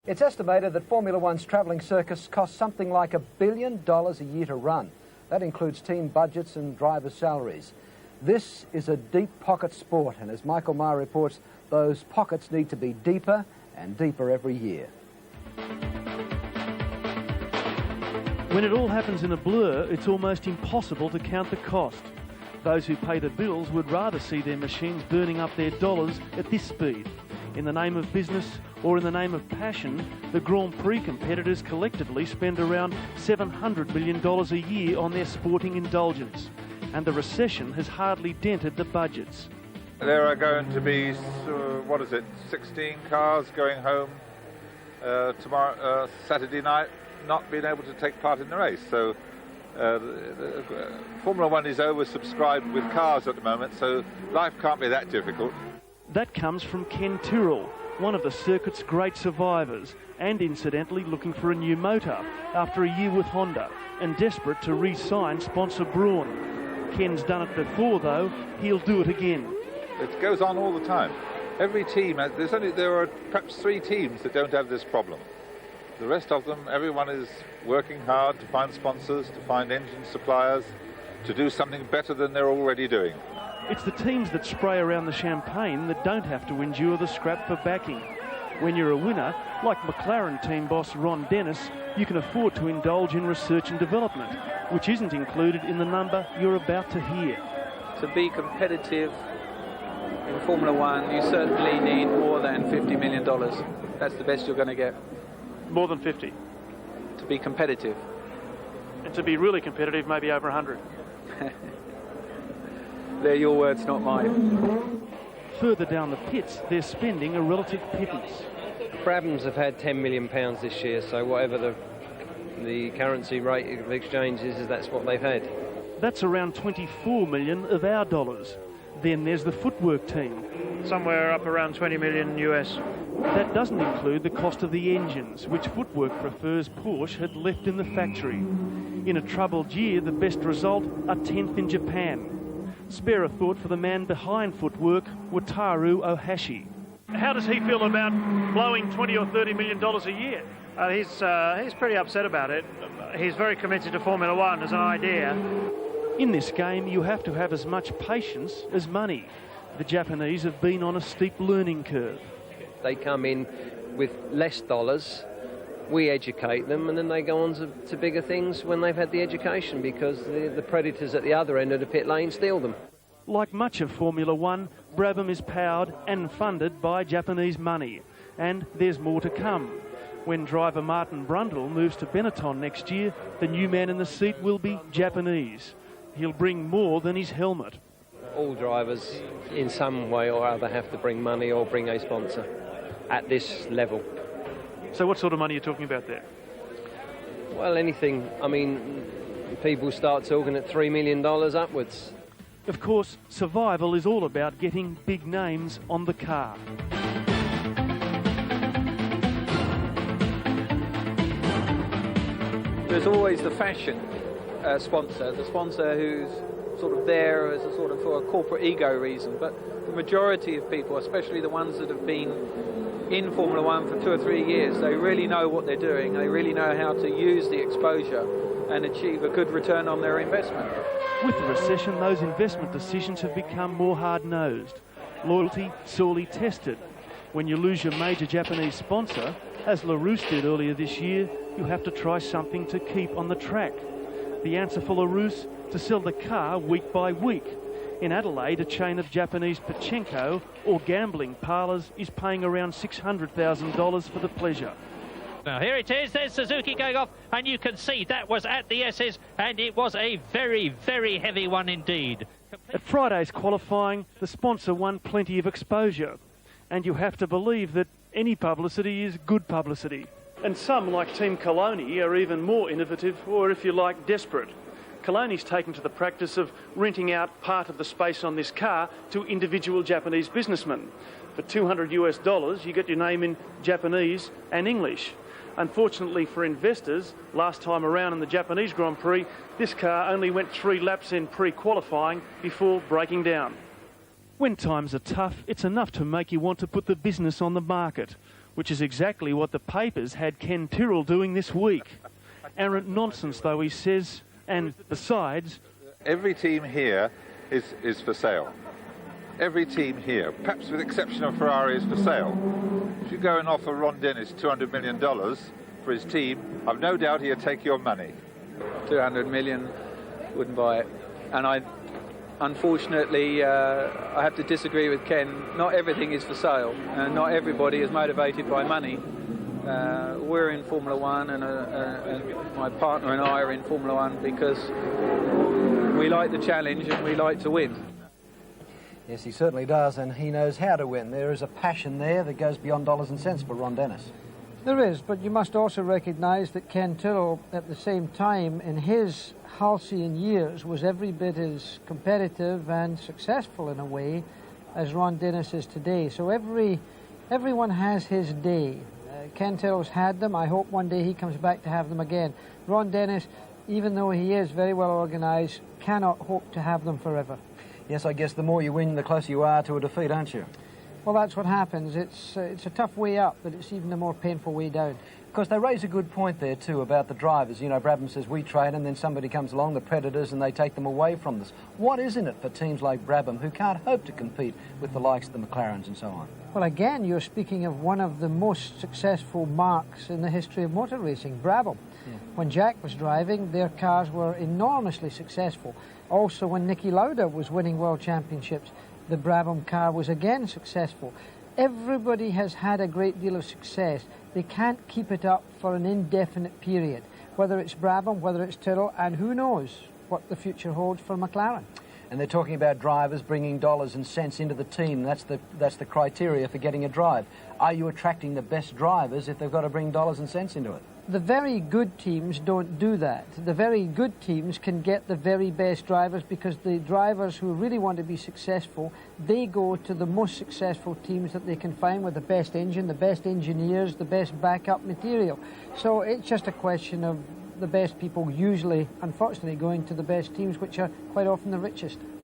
It's estimated that Formula One's travelling circus costs something like $1 billion a year to run. That includes team budgets and drivers' salaries. This is a deep pocket sport, and as Michael Maher reports, those pockets need to be deeper and deeper every year. When it all happens in a blur, it's almost impossible to count the cost. Those who pay the bills would rather see their machines burning up their dollars at this speed. In the name of business or in the name of passion, the Grand Prix competitors collectively spend around $700 million a year on their sporting indulgence, and the recession has hardly dented the budgets. There are going to be, 16 cars going home tomorrow, Saturday night, not being able to take part in the race. So Formula One is oversubscribed with cars at the moment, so life can't be that difficult. That comes from Ken Tyrrell, one of the circuit's great survivors, and incidentally looking for a new motor after a year with Honda and desperate to re-sign sponsor Braun. Ken's done it before though, he'll do it again. It goes on all the time. Every team, there are perhaps 3 teams that don't have this problem. The rest of them, everyone is working hard to find sponsors, to find engine suppliers, to do something better than they're already doing. It's the teams that spray around the champagne that don't have to endure the scrap for backing. When you're a winner, like McLaren team boss Ron Dennis, you can afford to indulge in research and development, which isn't included in the number you're about to hear. To be competitive in Formula One, you certainly need more than $50 million. That's the best you're going to get. More than 50? To be competitive. And to be really competitive, maybe over 100? They're your words, not mine. Further down the pits, they're spending a relative pittance. Brabhams have had £10 million this year, so whatever the currency rate of exchange is, that's what they've had. That's around 24 million of our dollars. Then there's the footwork team. Somewhere up around 20 million US. That doesn't include the cost of the engines, which Footwork prefers Porsche had left in the factory. In a troubled year, the best result, a 10th in Japan. Spare a thought for the man behind Footwork, Wataru Ohashi. How does he feel about blowing $20 or $30 million a year? He's pretty upset about it. He's very committed to Formula One as an idea. In this game, you have to have as much patience as money. The Japanese have been on a steep learning curve. They come in with less dollars, we educate them, and then they go on to bigger things when they've had the education, because the predators at the other end of the pit lane steal them. Like much of Formula One, Brabham is powered and funded by Japanese money, and there's more to come. When driver Martin Brundle moves to Benetton next year, the new man in the seat will be Japanese. He'll bring more than his helmet. All drivers, in some way or other, have to bring money or bring a sponsor at this level. So what sort of money are you talking about there? Well, anything. I mean, people start talking at $3 million upwards. Of course, survival is all about getting big names on the car. There's always the fashion sponsor, the sponsor who's sort of there as a sort of for a corporate ego reason, but the majority of people, especially the ones that have been in Formula One for 2 or 3 years, they really know what they're doing, they really know how to use the exposure and achieve a good return on their investment. With the recession, those investment decisions have become more hard-nosed. Loyalty sorely tested. When you lose your major Japanese sponsor, as LaRousse did earlier this year, you have to try something to keep on the track. The answer for LaRousse, to sell the car week by week. In Adelaide, a chain of Japanese pachinko or gambling parlours is paying around $600,000 for the pleasure. Now here it is, there's Suzuki going off, and you can see that was at the S's, and it was a very, very heavy one indeed. At Friday's qualifying, the sponsor won plenty of exposure, and you have to believe that any publicity is good publicity. And some, like Team Coloni, are even more innovative, or if you like, desperate. Coloni's taken to the practice of renting out part of the space on this car to individual Japanese businessmen. For $200 US, you get your name in Japanese and English. Unfortunately for investors, last time around in the Japanese Grand Prix, this car only went 3 laps in pre-qualifying before breaking down. When times are tough, it's enough to make you want to put the business on the market. which is exactly what the papers had Ken Tyrrell doing this week. Arrant nonsense, though, he says, and besides... Every team here is for sale. Every team here, perhaps with the exception of Ferrari, is for sale. If you go and offer Ron Dennis $200 million for his team, I've no doubt he'll take your money. 200 million, wouldn't buy it. And unfortunately, I have to disagree with Ken. Not everything is for sale, and not everybody is motivated by money. We're in Formula One, and my partner and I are in Formula One because we like the challenge and we like to win. Yes, he certainly does, and he knows how to win. There is a passion there that goes beyond dollars and cents for Ron Dennis. There is, but you must also recognise that Ken Tyrrell, at the same time, in his halcyon years, was every bit as competitive and successful in a way as Ron Dennis is today. So everyone has his day. Ken Tyrrell's had them. I hope one day he comes back to have them again. Ron Dennis, even though he is very well organised, cannot hope to have them forever. Yes, I guess the more you win, the closer you are to a defeat, aren't you? Well, that's what happens. It's a tough way up, but it's even a more painful way down. Of course, they raise a good point there, too, about the drivers. You know, Brabham says we train, and then somebody comes along, the Predators, and they take them away from us. What is in it for teams like Brabham who can't hope to compete with the likes of the McLarens and so on? Well, again, you're speaking of one of the most successful marques in the history of motor racing, Brabham. Yeah. When Jack was driving, their cars were enormously successful. Also, when Niki Lauda was winning world championships, the Brabham car was again successful. Everybody has had a great deal of success. They can't keep it up for an indefinite period, whether it's Brabham, whether it's Tyrrell, and who knows what the future holds for McLaren. And they're talking about drivers bringing dollars and cents into the team. That's the criteria for getting a drive. Are you attracting the best drivers if they've got to bring dollars and cents into it? The very good teams don't do that. The very good teams can get the very best drivers because the drivers who really want to be successful, they go to the most successful teams that they can find with the best engine, the best engineers, the best backup material. So it's just a question of the best people usually, unfortunately, going to the best teams, which are quite often the richest.